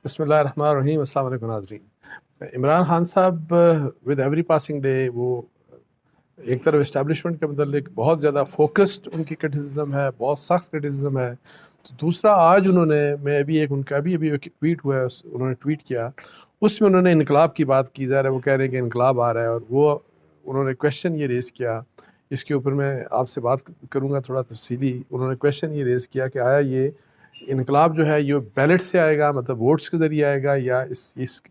بسم اللہ الرحمن الرحیم. السلام علیکم ناظرین. عمران خان صاحب ود ایوری پاسنگ ڈے وہ ایک طرف اسٹیبلشمنٹ کے متعلق بہت زیادہ فوکسڈ ان کی کرٹیسزم ہے، بہت سخت کرٹیسزم ہے. تو دوسرا آج انہوں نے ان کا ابھی ایک ٹویٹ ہوا ہے، انہوں نے ٹویٹ کیا، اس میں انہوں نے انقلاب کی بات کی. ظاہر ہے وہ کہہ رہے ہیں کہ انقلاب آ رہا ہے، اور وہ انہوں نے کویشچن یہ ریز کیا. اس کے اوپر میں آپ سے بات کروں گا تھوڑا تفصیلی. انہوں نے کویشچن یہ ریز کیا کہ آیا یہ انقلاب جو ہے یہ بیلٹ سے آئے گا، مطلب ووٹس کے ذریعے آئے گا، یا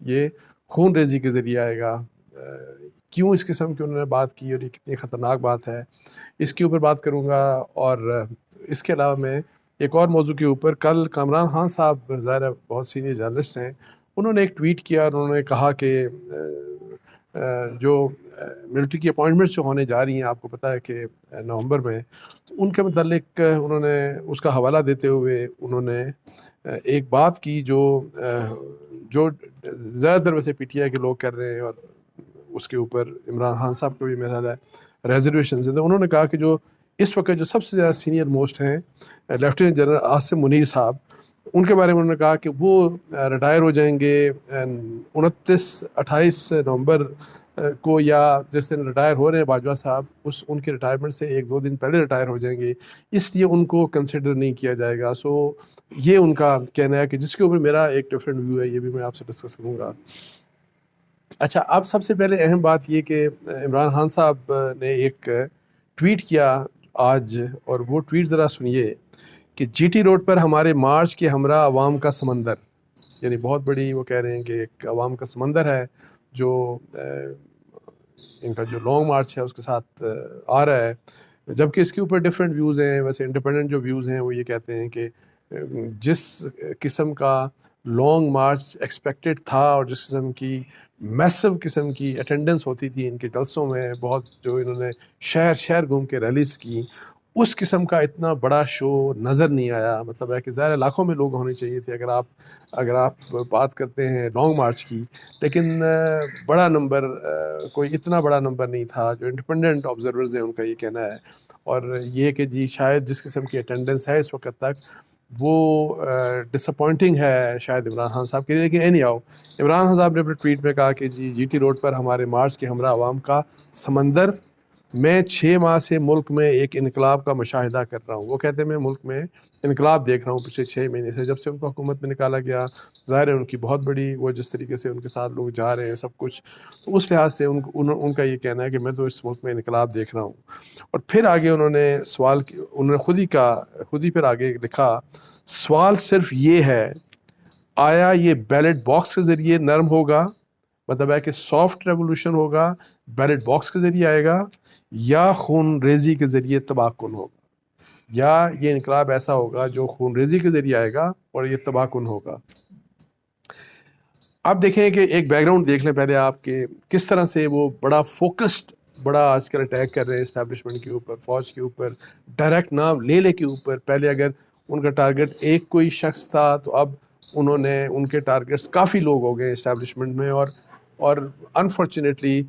یہ خون ریزی کے ذریعے آئے گا. کیوں اس قسم کی انہوں نے بات کی اور یہ کتنی خطرناک بات ہے، اس کے اوپر بات کروں گا. اور اس کے علاوہ میں ایک اور موضوع کے اوپر، کل عمران خان صاحب ظاہر ہے بہت سینئر جرنلسٹ ہیں، انہوں نے ایک ٹویٹ کیا اور انہوں نے کہا کہ جو ملٹری کی اپوائنٹمنٹس جو ہونے جا رہی ہیں، آپ کو پتہ ہے کہ نومبر میں، تو ان کے متعلق انہوں نے اس کا حوالہ دیتے ہوئے انہوں نے ایک بات کی جو زیادہ تر ویسے پی ٹی آئی کے لوگ کر رہے ہیں، اور اس کے اوپر عمران خان صاحب کو بھی میرا خیال ہے ریزرویشنز ہیں. تو انہوں نے کہا کہ جو اس وقت جو سب سے زیادہ سینئر موسٹ ہیں لیفٹیننٹ جنرل عاصم منیر صاحب، ان کے بارے میں انہوں نے کہا کہ وہ ریٹائر ہو جائیں گے 28 نومبر کو، یا جس دن ریٹائر ہو رہے ہیں باجوہ صاحب، ان کے ریٹائرمنٹ سے 1-2 دن پہلے ریٹائر ہو جائیں گے، اس لیے ان کو کنسیڈر نہیں کیا جائے گا. سو یہ ان کا کہنا ہے، کہ جس کے اوپر میرا ایک ڈفرینٹ ویو ہے، یہ بھی میں آپ سے ڈسکس کروں گا. اچھا، اب سب سے پہلے اہم بات یہ کہ عمران خان صاحب نے ایک ٹویٹ کیا آج، اور وہ ٹویٹ ذرا سنیے کہ جی ٹی روڈ پر ہمارے مارچ کے ہمراہ عوام کا سمندر، یعنی بہت بڑی وہ کہہ رہے ہیں کہ ایک عوام کا سمندر ہے جو ان کا جو لانگ مارچ ہے اس کے ساتھ آ رہا ہے. جبکہ اس کے اوپر ڈفرینٹ ویوز ہیں. ویسے انڈیپینڈنٹ جو ویوز ہیں وہ یہ کہتے ہیں کہ جس قسم کا لانگ مارچ ایکسپیکٹڈ تھا، اور جس قسم کی میسو قسم کی اٹینڈنس ہوتی تھی ان کے جلسوں میں، بہت جو انہوں نے شہر شہر گھوم کے ریلیز کی، اس قسم کا اتنا بڑا شو نظر نہیں آیا. مطلب ہے کہ ظاہر لاکھوں میں لوگ ہونے چاہیے تھے اگر آپ بات کرتے ہیں لانگ مارچ کی، لیکن بڑا نمبر، کوئی اتنا بڑا نمبر نہیں تھا. جو انڈیپینڈنٹ آبزرورز ہیں ان کا یہ کہنا ہے. اور یہ کہ جی شاید جس قسم کی اٹینڈنس ہے اس وقت تک، وہ ڈس اپوائنٹنگ ہے شاید عمران خان صاحب کے لیے. لیکن اینی ہاؤ، عمران خان صاحب نے اپنے ٹویٹ میں کہا کہ جی ٹی روڈ پر ہمارے مارچ کے ہمراہ عوام کا سمندر، میں 6 ماہ سے ملک میں ایک انقلاب کا مشاہدہ کر رہا ہوں. وہ کہتے ہیں میں ملک میں انقلاب دیکھ رہا ہوں پچھلے 6 مہینے سے، جب سے ان کو حکومت میں نکالا گیا. ظاہر ہے ان کی بہت بڑی وہ جس طریقے سے ان کے ساتھ لوگ جا رہے ہیں سب کچھ، تو اس لحاظ سے ان کا یہ کہنا ہے کہ میں تو اس ملک میں انقلاب دیکھ رہا ہوں. اور پھر آگے انہوں نے انہوں نے خود ہی پھر آگے لکھا، سوال صرف یہ ہے، آیا یہ بیلٹ باکس کے ذریعے نرم ہوگا، مطلب ہے کہ سافٹ ریولوشن ہوگا، بیلٹ باکس کے ذریعے آئے گا، یا خون ریزی کے ذریعے تباہ کن ہوگا، یا یہ انقلاب ایسا ہوگا جو خون ریزی کے ذریعے آئے گا اور یہ تباہ کن ہوگا. آپ دیکھیں کہ ایک بیک گراؤنڈ دیکھ لیں پہلے آپ کہ کس طرح سے وہ بڑا فوکسڈ، بڑا آج کل اٹیک کر رہے ہیں اسٹیبلشمنٹ کے اوپر، فوج کے اوپر، ڈائریکٹ نام لے کے اوپر. پہلے اگر ان کا ٹارگٹ ایک کوئی شخص تھا، تو اب انہوں نے ان کے ٹارگٹس کافی لوگ ہو گئے اسٹیبلشمنٹ میں. اور انفارچونیٹلی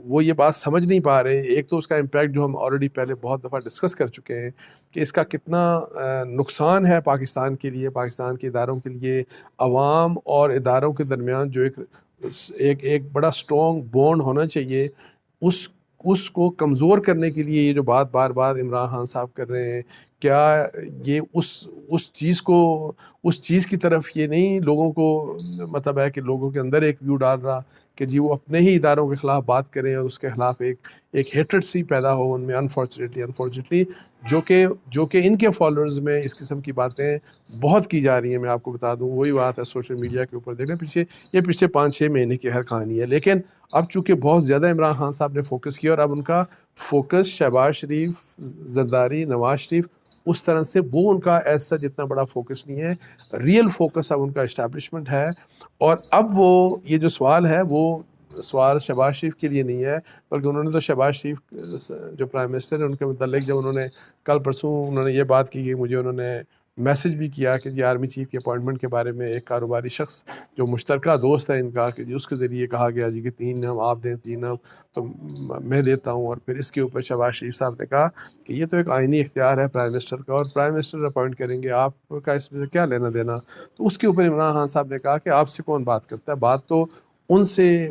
وہ یہ بات سمجھ نہیں پا رہے. ایک تو اس کا امپیکٹ جو ہم آلریڈی پہلے بہت دفعہ ڈسکس کر چکے ہیں کہ اس کا کتنا نقصان ہے پاکستان کے لیے، پاکستان کے اداروں کے لیے. عوام اور اداروں کے درمیان جو ایک بڑا اسٹرانگ بانڈ ہونا چاہیے، اس کو کمزور کرنے کے لیے یہ جو بات بار بار عمران خان صاحب کر رہے ہیں، کیا یہ اس چیز کی طرف یہ نہیں لوگوں کو، مطلب ہے کہ لوگوں کے اندر ایک ویو ڈال رہا کہ جی وہ اپنے ہی اداروں کے خلاف بات کریں اور اس کے خلاف ایک ہیٹرڈ سی پیدا ہو ان میں، انفارچونیٹلی جو کہ ان کے فالوورز میں اس قسم کی باتیں بہت کی جا رہی ہیں. میں آپ کو بتا دوں، وہی بات ہے سوشل میڈیا کے اوپر دیکھیں، پچھلے 5-6 مہینے کی ہر کہانی ہے. لیکن اب چونکہ بہت زیادہ عمران خان صاحب نے فوکس کیا، اور اب ان کا فوکس شہباز شریف، زرداری، نواز شریف، اس طرح سے وہ ان کا ایسا جتنا بڑا فوکس نہیں ہے. ریئل فوکس اب ان کا اسٹیبلشمنٹ ہے. اور اب وہ یہ جو سوال ہے، وہ سوال شہباز شریف کے لیے نہیں ہے، بلکہ انہوں نے تو شہباز شریف جو پرائم منسٹر ہیں ان کے متعلق، جب انہوں نے کل پرسوں انہوں نے یہ بات کی کہ مجھے انہوں نے میسج بھی کیا کہ جی آرمی چیف کی اپوائنٹمنٹ کے بارے میں ایک کاروباری شخص جو مشترکہ دوست ہے ان کا کہ جی اس کے ذریعے کہا گیا جی کہ 3 نام آپ دیں 3 نام تو میں دیتا ہوں. اور پھر اس کے اوپر شہباز شریف صاحب نے کہا کہ یہ تو ایک آئینی اختیار ہے پرائم منسٹر کا اور پرائم منسٹر اپوائنٹ کریں گے, آپ کا اس میں کیا لینا دینا. تو اس کے اوپر عمران خان صاحب نے کہا کہ آپ سے کون بات کرتا ہے, بات تو ان سے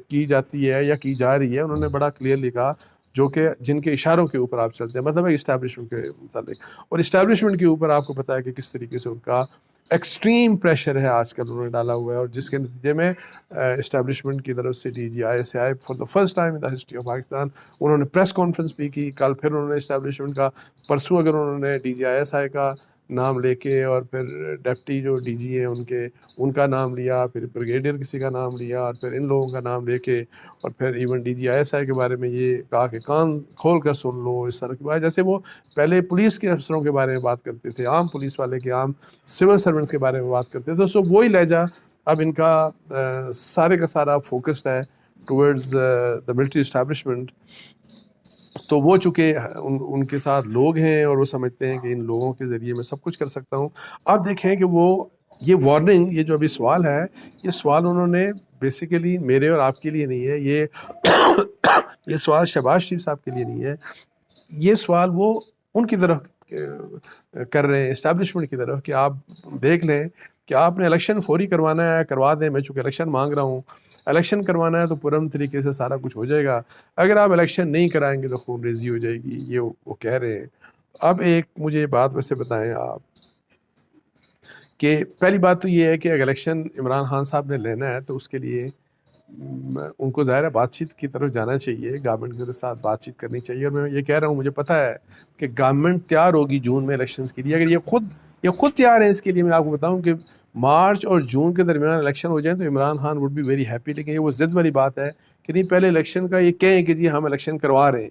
کی جاتی ہے یا کی جا رہی ہے. انہوں نے بڑا کلیئرلی کہا جو کہ جن کے اشاروں کے اوپر آپ چلتے ہیں, مطلب ہے اسٹیبلشمنٹ کے متعلق. اور اسٹیبلشمنٹ کے اوپر آپ کو پتہ ہے کہ کس طریقے سے ان کا ایکسٹریم پریشر ہے آج کل انہوں نے ڈالا ہوا ہے, اور جس کے نتیجے میں اسٹیبلشمنٹ کی طرف سے DGI for the first time in the history of Pakistan انہوں نے پریس کانفرنس بھی کی. کل پھر انہوں نے اسٹیبلشمنٹ کا, پرسوں اگر انہوں نے DGI کا نام لے کے اور پھر ڈپٹی جو DG ہیں ان کا نام لیا, پھر بریگیڈیئر کسی کا نام لیا, اور پھر ان لوگوں کا نام لے کے, اور پھر ایون DGI کے بارے میں یہ کہا کہ کان کھول کر سن لو اس طرح کی بات, جیسے وہ پہلے پولیس کے افسروں کے بارے میں بات کرتے تھے, عام پولیس والے کے, عام سول سرونٹس کے بارے میں بات کرتے تھے. سو وہی لہجہ اب ان کا سارے کا سارا فوکسڈ ہے ٹورڈز دا ملٹری اسٹیبلشمنٹ. تو وہ چونکہ ان کے ساتھ لوگ ہیں اور وہ سمجھتے ہیں کہ ان لوگوں کے ذریعے میں سب کچھ کر سکتا ہوں. آپ دیکھیں کہ وہ یہ وارننگ, یہ جو ابھی سوال ہے, یہ سوال انہوں نے بیسیکلی میرے اور آپ کے لیے نہیں ہے, یہ سوال شہباز شریف صاحب کے لیے نہیں ہے, یہ سوال وہ ان کی طرف کر رہے ہیں, اسٹیبلشمنٹ کی طرف, کہ آپ دیکھ لیں کہ آپ نے الیکشن فوری کروانا ہے کروا دیں. میں چونکہ الیکشن مانگ رہا ہوں, الیکشن کروانا ہے تو پرم طریقے سے سارا کچھ ہو جائے گا. اگر آپ الیکشن نہیں کرائیں گے تو خون ریزی ہو جائے گی, یہ وہ کہہ رہے ہیں. اب ایک مجھے بات ویسے بتائیں آپ کہ پہلی بات تو یہ ہے کہ اگر الیکشن عمران خان صاحب نے لینا ہے تو اس کے لیے ان کو ظاہر ہے بات چیت کی طرف جانا چاہیے, گورنمنٹ کے ساتھ بات چیت کرنی چاہیے. اور میں یہ کہہ رہا ہوں مجھے پتہ ہے کہ گورنمنٹ تیار ہوگی جون میں الیکشنز کے لیے. اگر یہ خود تیار ہیں اس کے لیے, میں آپ کو بتاؤں کہ مارچ اور جون کے درمیان الیکشن ہو جائیں تو Imran Khan would be very happy. لیکن یہ وہ ضد والی بات ہے کہ نہیں, پہلے الیکشن کا یہ کہیں کہ جی ہم الیکشن کروا رہے ہیں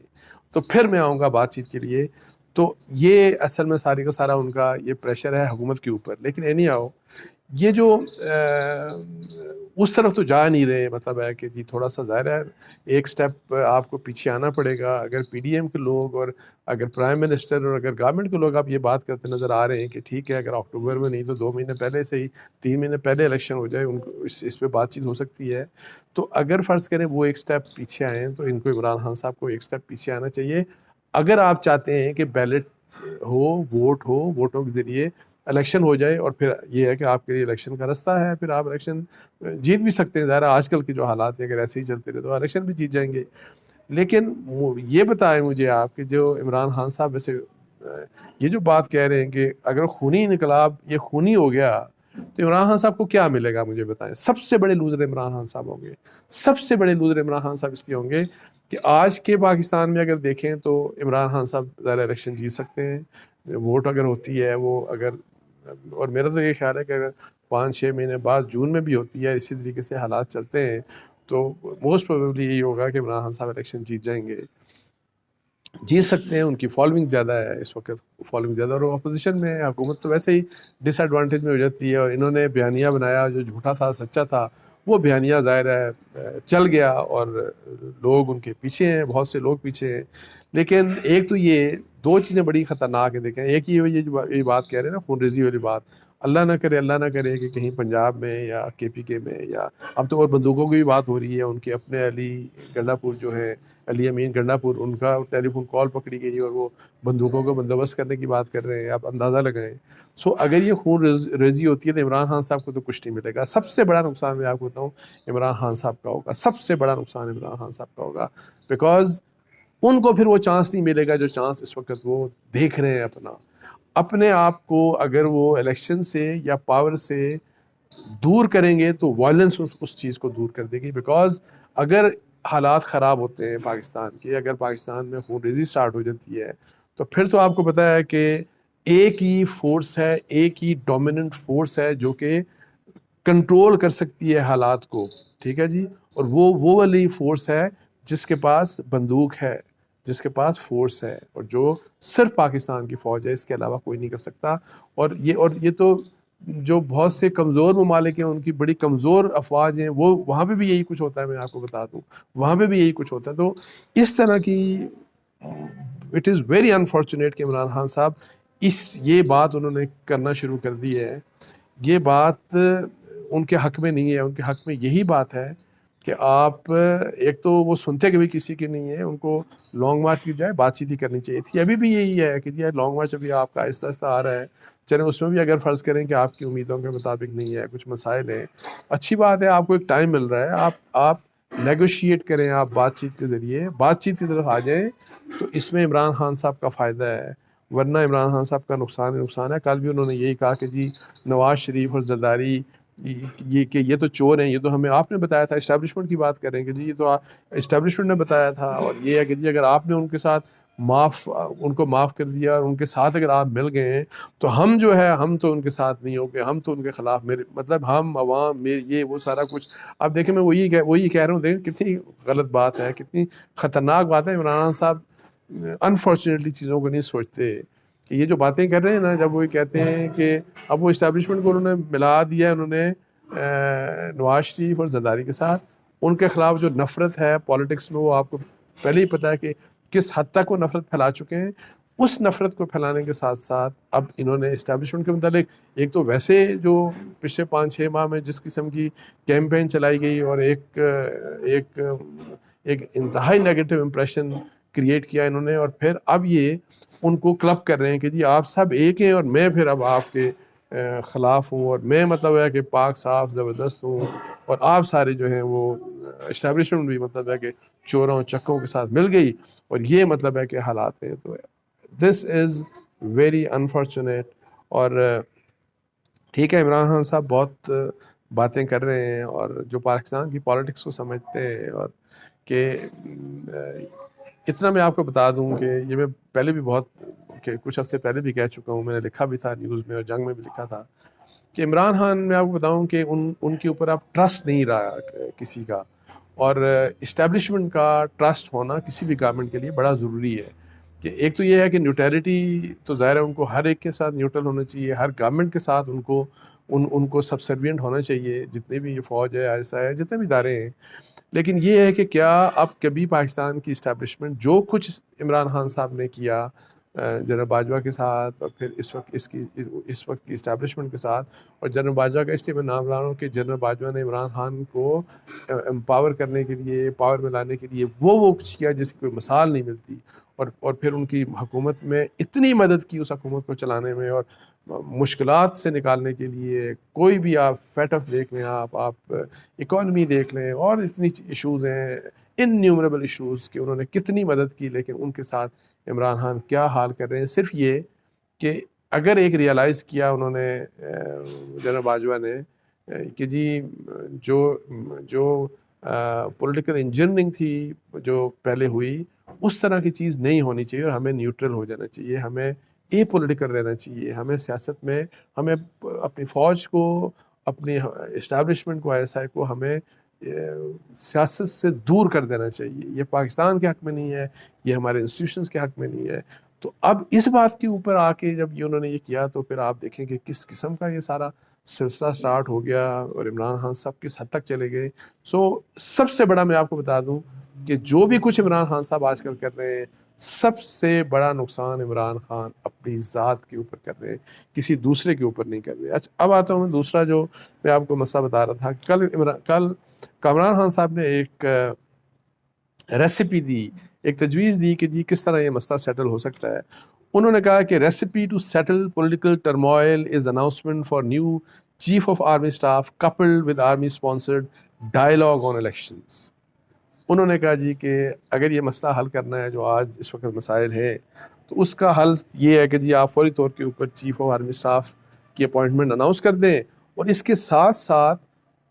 تو پھر میں آؤں گا بات چیت کے لیے. تو یہ اصل میں ساری کا سارا ان کا یہ پریشر ہے حکومت کے اوپر. لیکن اینی آؤ, یہ جو اس طرف تو جا نہیں رہے, مطلب ہے کہ جی تھوڑا سا ظاہر ہے ایک سٹیپ آپ کو پیچھے آنا پڑے گا. اگر PDM کے لوگ اور اگر پرائم منسٹر اور اگر گورنمنٹ کے لوگ آپ یہ بات کرتے نظر آ رہے ہیں کہ ٹھیک ہے اگر اکتوبر میں نہیں تو 2 مہینے پہلے سے ہی 3 مہینے پہلے الیکشن ہو جائے, ان کو اس پہ بات چیت ہو سکتی ہے. تو اگر فرض کریں وہ ایک سٹیپ پیچھے آئیں تو ان کو عمران خان صاحب کو ایک سٹیپ پیچھے آنا چاہیے. اگر آپ چاہتے ہیں کہ بیلٹ ہو, ووٹ ہو, ووٹوں کے ذریعے الیکشن ہو جائے, اور پھر یہ ہے کہ آپ کے لیے الیکشن کا رستہ ہے, پھر آپ الیکشن جیت بھی سکتے ہیں. ظاہر آج کل کے جو حالات ہیں اگر ایسے ہی چلتے رہے تو الیکشن بھی جیت جائیں گے. لیکن یہ بتائیں مجھے آپ کہ جو عمران خان صاحب ویسے یہ جو بات کہہ رہے ہیں کہ اگر خونی انقلاب یہ خونی ہو گیا تو عمران خان صاحب کو کیا ملے گا مجھے بتائیں. سب سے بڑے لوزر عمران خان صاحب ہوں گے, سب سے بڑے لوزر عمران خان صاحب اس لیے ہوں گے کہ آج کے پاکستان میں اگر دیکھیں تو عمران خان صاحب ظاہر الیکشن جیت سکتے ہیں, ووٹ اگر ہوتی ہے وہ اگر, اور میرا تو یہ خیال ہے کہ اگر 5-6 مہینے بعد جون میں بھی ہوتی ہے اسی طریقے سے حالات چلتے ہیں تو موسٹ پروبیبلی یہی ہوگا کہ عمران خان صاحب الیکشن جیت جائیں گے, جیت سکتے ہیں. ان کی فالوئنگ زیادہ ہے اس وقت, فالوئنگ زیادہ, اور اپوزیشن میں حکومت تو ویسے ہی ڈس ایڈوانٹیج میں ہو جاتی ہے. اور انہوں نے بیانیہ بنایا جو جھوٹا تھا سچا تھا, وہ بیانیہ ظاہر ہے چل گیا اور لوگ ان کے پیچھے ہیں, بہت سے لوگ پیچھے ہیں. لیکن ایک تو یہ 2 چیزیں بڑی خطرناک ہیں. دیکھیں ایک یہ بات کہہ رہے ہیں نا خون ریزی والی بات, اللہ نہ کرے کہ کہیں پنجاب میں یا KPK میں, یا اب تو اور بندوقوں کی بھی بات ہو رہی ہے. ان کے اپنے علی گنڈا پور جو ہے, علی امین گنڈا پور, ان کا ٹیلی فون کال پکڑی گئی اور وہ بندوقوں کو بندوبست کرنے کی بات کر رہے ہیں. آپ اندازہ لگائیں. سو اگر یہ خون ریزی ہوتی ہے تو عمران خان صاحب کو تو کچھ نہیں ملے گا. سب سے بڑا نقصان میں آپ کو بتاؤں عمران خان صاحب کا ہوگا, سب سے بڑا نقصان عمران خان صاحب کا ہوگا, بیکاز ان کو پھر وہ چانس نہیں ملے گا جو چانس اس وقت وہ دیکھ رہے ہیں اپنے آپ کو. اگر وہ الیکشن سے یا پاور سے دور کریں گے تو وائلنس اس چیز کو دور کر دے گی. بیکاز اگر حالات خراب ہوتے ہیں پاکستان کے, اگر پاکستان میں خون ریزی سٹارٹ ہو جاتی ہے تو پھر تو آپ کو پتہ ہے کہ ایک ہی فورس ہے, ایک ہی ڈومیننٹ فورس ہے جو کہ کنٹرول کر سکتی ہے حالات کو, ٹھیک ہے جی. اور وہ والی فورس ہے جس کے پاس بندوق ہے, جس کے پاس فورس ہے, اور جو صرف پاکستان کی فوج ہے, اس کے علاوہ کوئی نہیں کر سکتا. اور یہ تو جو بہت سے کمزور ممالک ہیں ان کی بڑی کمزور افواج ہیں, وہ وہاں پہ بھی یہی کچھ ہوتا ہے. میں آپ کو بتا دوں وہاں پہ بھی یہی کچھ ہوتا ہے. تو اس طرح کی اٹ از ویری انفارچونیٹ کہ عمران خان صاحب یہ بات انہوں نے کرنا شروع کر دی ہے. یہ بات ان کے حق میں نہیں ہے. ان کے حق میں یہی بات ہے کہ آپ ایک تو وہ سنتے کبھی کسی کے نہیں ہے. ان کو لانگ مارچ کی بجائے بات چیت ہی کرنی چاہیے تھی. ابھی بھی یہی ہے کہ جی لانگ مارچ ابھی آپ کا آہستہ آہستہ آ رہا ہے. چلیں اس میں بھی اگر فرض کریں کہ آپ کی امیدوں کے مطابق نہیں ہے, کچھ مسائل ہیں, اچھی بات ہے, آپ کو ایک ٹائم مل رہا ہے, آپ نیگوشیٹ کریں, آپ بات چیت کے ذریعے بات چیت کی طرف آ جائیں. تو اس میں عمران خان صاحب کا فائدہ ہے, ورنہ عمران خان صاحب کا نقصان ہے. کل بھی انہوں نے یہی کہا کہ جی نواز شریف اور زرداری یہ تو چور ہیں, یہ تو ہمیں آپ نے بتایا تھا. اسٹیبلشمنٹ کی بات کریں کہ جی یہ تو اسٹیبلشمنٹ نے بتایا تھا. اور یہ ہے کہ جی اگر آپ نے ان کے ساتھ ان کو معاف کر دیا اور ان کے ساتھ اگر آپ مل گئے ہیں تو ہم جو ہے ہم تو ان کے ساتھ نہیں ہو گئے, ہم تو ان کے خلاف, مطلب ہم عوام یہ وہ سارا کچھ. اب دیکھیں میں وہی کہہ رہا ہوں, دیکھیں کتنی غلط بات ہے, کتنی خطرناک بات ہے. عمران خان صاحب انفارچونیٹلی چیزوں کو نہیں سوچتے کہ یہ جو باتیں کر رہے ہیں نا, جب وہ کہتے ہیں کہ اب وہ اسٹیبلشمنٹ کو انہوں نے ملا دیا, انہوں نے نواز شریف اور زرداری کے ساتھ. ان کے خلاف جو نفرت ہے پالیٹکس میں, وہ آپ کو پہلے ہی پتہ ہے کہ کس حد تک وہ نفرت پھیلا چکے ہیں. اس نفرت کو پھیلانے کے ساتھ ساتھ اب انہوں نے اسٹیبلشمنٹ کے متعلق ایک تو ویسے جو پچھلے 5-6 ماہ میں جس قسم کی کیمپین چلائی گئی اور ایک انتہائی نیگیٹو امپریشن کریٹ کیا انہوں نے, اور پھر اب یہ ان کو کلب کر رہے ہیں کہ جی آپ سب ایک ہیں اور میں پھر اب آپ کے خلاف ہوں, اور میں مطلب ہے کہ پاک صاف زبردست ہوں, اور آپ سارے جو ہیں وہ اسٹیبلشمنٹ بھی مطلب ہے کہ چوروں چکوں کے ساتھ مل گئی, اور یہ مطلب ہے کہ حالات ہیں. تو دس از ویری انفارچونیٹ. اور ٹھیک ہے عمران خان صاحب بہت باتیں کر رہے ہیں, اور جو پاکستان کی پالیٹکس کو سمجھتے ہیں, اور کہ اتنا میں آپ کو بتا دوں کہ یہ میں پہلے بھی کچھ ہفتے پہلے بھی کہہ چکا ہوں, میں نے لکھا بھی تھا نیوز میں اور جنگ میں بھی لکھا تھا کہ عمران خان, میں آپ کو بتاؤں کہ ان کے اوپر اب ٹرسٹ نہیں رہا کسی کا, اور اسٹیبلشمنٹ کا ٹرسٹ ہونا کسی بھی گورنمنٹ کے لیے بڑا ضروری ہے. کہ ایک تو یہ ہے کہ نیوٹرلٹی تو ظاہر ہے ان کو ہر ایک کے ساتھ نیوٹرل ہونا چاہیے, ہر گورنمنٹ کے ساتھ ان کو سبسروینٹ ہونا چاہیے, جتنے بھی یہ فوج ہے, ایسا ہے, جتنے بھی ادارے ہیں. لیکن یہ ہے کہ کیا اب کبھی پاکستان کی اسٹیبلشمنٹ جو کچھ عمران خان صاحب نے کیا جنرل باجوہ کے ساتھ, اور پھر اس وقت کی اسٹیبلشمنٹ کے ساتھ, اور جنرل باجوہ کا اس لیے میں نام لا رہا ہوں کہ جنرل باجوہ نے عمران خان کو امپاور کرنے کے لیے, پاور میں لانے کے لیے وہ کچھ کیا جس کی کوئی مثال نہیں ملتی, اور پھر ان کی حکومت میں اتنی مدد کی اس حکومت کو چلانے میں, اور مشکلات سے نکالنے کے لیے. کوئی بھی آپ فیٹ اف دیکھ لیں, آپ اکانومی دیکھ لیں, اور اتنی ایشوز ہیں, انیومریبل ایشوز, کہ انہوں نے کتنی مدد کی. لیکن ان کے ساتھ عمران خان کیا حال کر رہے ہیں, صرف یہ کہ اگر ایک ریئلائز کیا انہوں نے جنرل باجوہ نے کہ جی جو پولیٹیکل انجینئرنگ تھی جو پہلے ہوئی, اس طرح کی چیز نہیں ہونی چاہیے, اور ہمیں نیوٹرل ہو جانا چاہیے, ہمیں اے پولیٹیکل رہنا چاہیے. ہمیں سیاست میں ہمیں اپنی فوج کو, اپنی اسٹیبلشمنٹ کو, ایس آئی کو ہمیں سیاست سے دور کر دینا چاہیے. یہ پاکستان کے حق میں نہیں ہے, یہ ہمارے انسٹیٹیوشنز کے حق میں نہیں ہے. تو اب اس بات کے اوپر آ کے جب انہوں نے یہ کیا, تو پھر آپ دیکھیں کہ کس قسم کا یہ سارا سلسلہ سٹارٹ ہو گیا, اور عمران خان صاحب کس حد تک چلے گئے. سب سے بڑا میں آپ کو بتا دوں کہ جو بھی کچھ عمران خان صاحب آج کل کر رہے ہیں, سب سے بڑا نقصان عمران خان اپنی ذات کے اوپر کر رہے ہیں, کسی دوسرے کے اوپر نہیں کر رہے. اچھا اب آتا ہوں میں دوسرا جو میں آپ کو مسئلہ بتا رہا تھا. کل عمران خان صاحب نے ایک ریسیپی دی, ایک تجویز دی کہ جی کس طرح یہ مسئلہ سیٹل ہو سکتا ہے. انہوں نے کہا کہ recipe to settle political turmoil is announcement for new chief of army staff coupled with army sponsored dialogue on elections. انہوں نے کہا جی کہ اگر یہ مسئلہ حل کرنا ہے جو آج اس وقت مسائل ہے, تو اس کا حل یہ ہے کہ جی آپ فوری طور کے اوپر چیف آف آرمی اسٹاف کی اپوائنٹمنٹ اناؤنس کر دیں, اور اس کے ساتھ ساتھ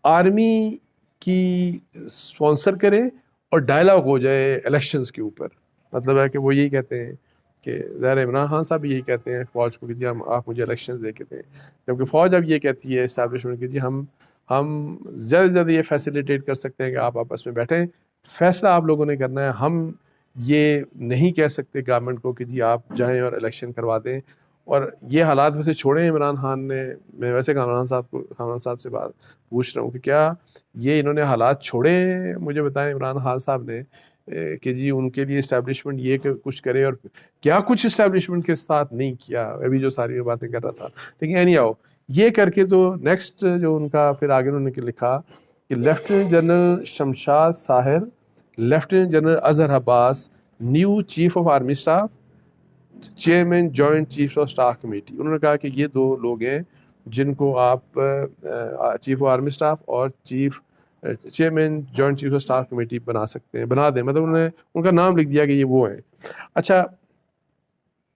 آرمی کی اسپانسر کریں, اور ڈائلاگ ہو جائے الیکشنز کے اوپر. مطلب ہے کہ وہ یہی کہتے ہیں کہ ظاہر عمران خان صاحب یہی کہتے ہیں فوج کو کہ جی آپ مجھے الیکشنز دے کے دیں, جبکہ فوج اب یہ کہتی ہے اسٹیبلشمنٹ کہ جی ہم زیادہ سے زیادہ یہ فیسیلیٹیٹ کر سکتے ہیں کہ آپ آپس میں بیٹھیں, فیصلہ آپ لوگوں نے کرنا ہے, ہم یہ نہیں کہہ سکتے گورنمنٹ کو کہ جی آپ جائیں اور الیکشن کروا دیں. اور یہ حالات ویسے چھوڑیں عمران خان نے, میں ویسے کامران صاحب سے بات پوچھ رہا ہوں کہ کیا یہ انہوں نے حالات چھوڑے, مجھے بتائیں عمران خان صاحب نے کہ جی ان کے لیے اسٹیبلشمنٹ یہ کہ کچھ کرے، اور کیا کچھ اسٹیبلشمنٹ کے ساتھ نہیں کیا، ابھی جو ساری باتیں کر رہا تھا. لیکن اینی آؤ یہ کر کے تو نیکسٹ جو ان کا پھر آگے انہوں نے لکھا کہ lieutenant general Shamshad Sahir, lieutenant general Azhar Abbas, new chief of army staff, chairman joint chief of staff committee. انہوں نے کہا کہ یہ 2 لوگ ہیں جن کو آپ چیف آف آرمی اسٹاف اور chairman joint chief of staff committee بنا سکتے ہیں، بنا دیں. مطلب انہوں نے ان کا نام لکھ دیا کہ یہ وہ ہیں. اچھا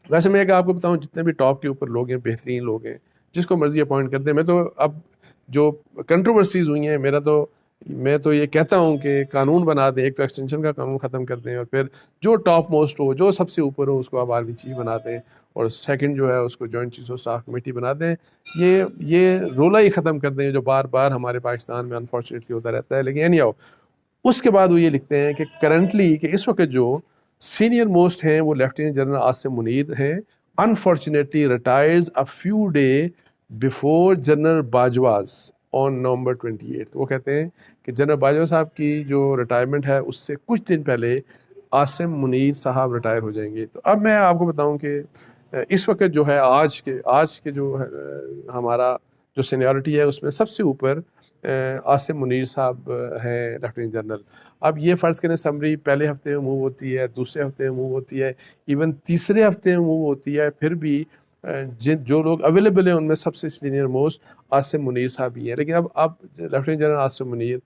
ویسے میں آپ کو بتاؤں جتنے بھی ٹاپ کے اوپر لوگ ہیں، بہترین لوگ ہیں، جس کو مرضی اپوائنٹ کر دیں. میں تو اب جو کنٹروورسیز ہوئی ہیں میں تو یہ کہتا ہوں کہ قانون بنا دیں. ایک تو ایکسٹینشن کا قانون ختم کر دیں، اور پھر جو ٹاپ موسٹ ہو، جو سب سے اوپر ہو، اس کو آپ آرمی چیف بنا دیں، اور سیکنڈ جو ہے اس کو joint chief of staff committee بنا دیں. یہ رولا ہی ختم کر دیں جو بار بار ہمارے پاکستان میں انفارچونیٹلی ہوتا رہتا ہے. لیکن اینی آؤ اس کے بعد وہ یہ لکھتے ہیں کہ کرنٹلی کہ اس وقت جو سینئر موسٹ ہیں وہ لیفٹیننٹ جنرل عاصم منیر ہیں. Unfortunately retires a few day before general Bajwa's on November 28. وہ کہتے ہیں کہ جنرل باجوہ صاحب کی جو ریٹائرمنٹ ہے اس سے کچھ دن پہلے عاصم منیر صاحب ریٹائر ہو جائیں گے. تو اب میں آپ کو بتاؤں کہ اس وقت جو ہے آج کے جو ہمارا جو سینیورٹی ہے اس میں سب سے اوپر عاصم منیر صاحب ہیں لیفٹیننٹ جنرل. اب یہ فرض کریں سمری پہلے ہفتے میں موو ہوتی ہے، دوسرے ہفتے میں موو ہوتی ہے، ایون تیسرے ہفتے میں موو ہوتی ہے، پھر بھی جو لوگ اویلیبل ہیں ان میں سب سے سینئر موسٹ عاصم منیر صاحب ہی ہیں. لیکن اب لیفٹیننٹ جنرل عاصم منیر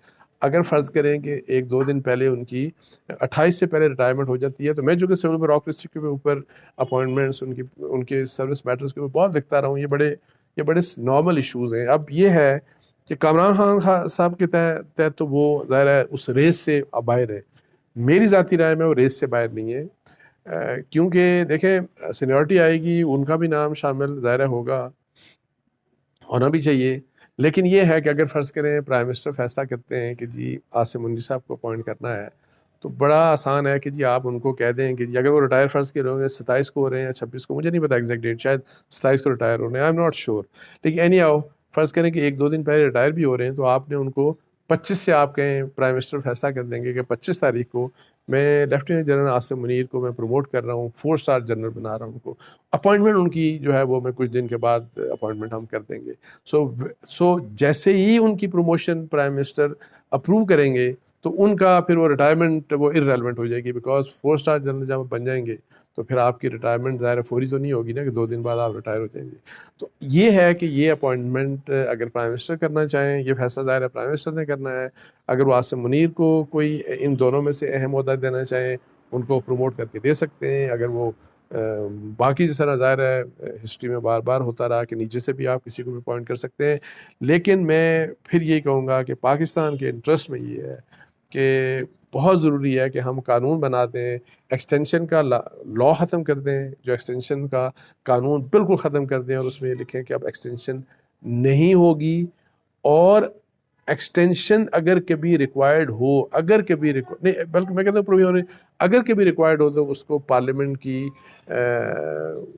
اگر فرض کریں کہ 1-2 دن پہلے ان کی 28 سے پہلے ریٹائرمنٹ ہو جاتی ہے، تو میں جو کہ سول بیوروکریسی کے اوپر اپوائنٹمنٹس ان کے سروس میٹرز کے اوپر بہت لکھتا رہا ہوں، یہ بڑے نارمل ایشوز ہیں. اب یہ ہے کہ کامران خان صاحب کے تحت تو وہ ظاہر ہے اس ریس سے باہر ہے. میری ذاتی رائے میں وہ ریس سے باہر نہیں ہے، کیونکہ دیکھیں سینیورٹی آئے گی، ان کا بھی نام شامل ظاہر ہوگا، ہونا بھی چاہیے. لیکن یہ ہے کہ اگر فرض کریں پرائم منسٹر فیصلہ کرتے ہیں کہ جی عاصم منیر صاحب کو اپوائنٹ کرنا ہے، تو بڑا آسان ہے کہ جی آپ ان کو کہہ دیں کہ جی اگر وہ ریٹائر فرض کے رہے ہیں 27 کو ہو رہے ہیں یا 26 کو، مجھے نہیں پتا ایگزیکٹ ڈیٹ، شاید 27 کو ریٹائر ہو رہے ہیں، آئی ایم ناٹ شیور. لیکن اینی آؤ فرض کریں کہ 1-2 دن پہلے ریٹائر بھی ہو رہے ہیں، تو آپ نے ان کو 25 سے آپ کہیں پرائم منسٹر فیصلہ کر دیں گے کہ 25 تاریخ کو میں لیفٹیننٹ جنرل عاصم منیر کو میں پروموٹ کر رہا ہوں، 4 اسٹار جنرل بنا رہا ہوں ان کو. اپوائنٹمنٹ ان کی جو ہے وہ میں کچھ دن کے بعد اپوائنٹمنٹ ہم کر دیں گے. سو جیسے ہی ان کی پروموشن پرائم منسٹر اپروو کریں گے تو ان کا پھر وہ ریٹائرمنٹ وہ ارریلیونٹ ہو جائے گی، بیکاز 4 اسٹار جنرل جب بن جائیں گے تو پھر آپ کی ریٹائرمنٹ ظاہر فوری تو نہیں ہوگی نا کہ 2 دن بعد آپ ریٹائر ہو جائیں گے. تو یہ ہے کہ یہ اپوائنٹمنٹ اگر پرائم منسٹر کرنا چاہیں، یہ فیصلہ ظاہر ہے پرائم منسٹر نے کرنا ہے. اگر وہ عاصم منیر کو کوئی ان دونوں میں سے اہم عہدہ دینا چاہیں، ان کو پروموٹ کر کے دے سکتے ہیں. اگر وہ باقی جس طرح ظاہر ہے ہسٹری میں بار بار ہوتا رہا کہ نیچے سے بھی آپ کسی کو بھی اپوائنٹ کر سکتے ہیں. لیکن میں پھر یہی کہوں گا کہ پاکستان کے انٹرسٹ میں یہ ہے کہ بہت ضروری ہے کہ ہم قانون بنا دیں، ایکسٹینشن کا لا ختم کر دیں، جو ایکسٹینشن کا قانون بالکل ختم کر دیں، اور اس میں یہ لکھیں کہ اب ایکسٹینشن نہیں ہوگی. اور ایکسٹینشن اگر کبھی ریکوائرڈ ہو، نہیں بلکہ میں کہتا ہوں اگر کبھی ریکوائرڈ ہو تو اس کو پارلیمنٹ کی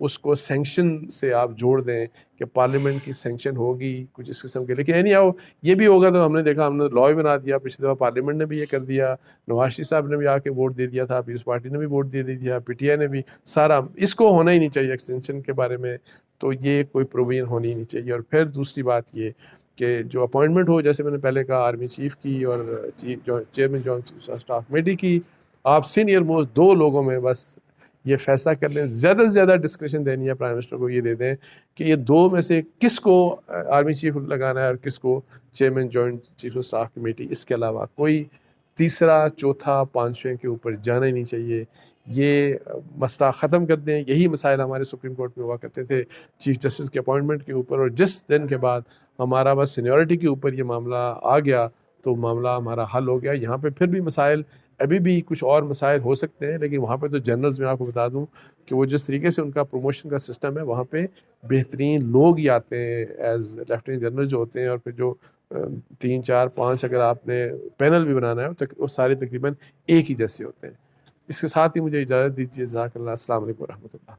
اس کو سینکشن سے آپ جوڑ دیں کہ پارلیمنٹ کی سینکشن ہوگی کچھ اس قسم کے. لیکن اینی آؤ یہ بھی ہوگا تو ہم نے دیکھا، ہم نے لا بھی بنا دیا، پچھلی دفعہ پارلیمنٹ نے بھی یہ کر دیا، نواز شریف صاحب نے بھی آ کے ووٹ دے دیا تھا، پیپلز پارٹی نے بھی ووٹ دے دیا، پی ٹی آئی نے بھی، سارا اس کو ہونا ہی نہیں چاہیے ایکسٹینشن کے بارے میں. تو یہ کوئی پروویژن ہونی ہی نہیں چاہیے. اور پھر دوسری بات یہ کہ جو اپوائنٹمنٹ ہو، جیسے میں نے پہلے کہا آرمی چیف کی اور chairman joint chief staff committee کی، آپ سینئر موسٹ 2 لوگوں میں بس یہ فیصلہ کر لیں. زیادہ سے زیادہ ڈسکریشن دینی ہے پرائم منسٹر کو، یہ دے دیں کہ یہ 2 میں سے کس کو آرمی چیف لگانا ہے اور کس کو chairman joint chief of staff committee. اس کے علاوہ کوئی تیسرا، چوتھا، 5ویں کے اوپر جانا ہی نہیں چاہیے. یہ مسئلہ ختم کر دیں. یہی مسائل ہمارے سپریم کورٹ میں ہوا کرتے تھے چیف جسٹس کے اپوائنٹمنٹ کے اوپر، اور جس دن کے بعد ہمارا بس سینیورٹی کے اوپر یہ معاملہ آ گیا تو معاملہ ہمارا حل ہو گیا. یہاں پہ پھر بھی مسائل، ابھی بھی کچھ اور مسائل ہو سکتے ہیں، لیکن وہاں پہ تو جنرلز میں آپ کو بتا دوں کہ وہ جس طریقے سے ان کا پروموشن کا سسٹم ہے، وہاں پہ بہترین لوگ ہی آتے ہیں ایز لیفٹیننٹ جنرل جو ہوتے ہیں. اور پھر جو 3 4 5 اگر آپ نے پینل بھی بنانا ہے وہ سارے تقریباً ایک ہی جیسے ہوتے ہیں. اس کے ساتھ ہی مجھے اجازت دیجیے. جزاک اللہ. السلام علیکم ورحمۃ اللہ.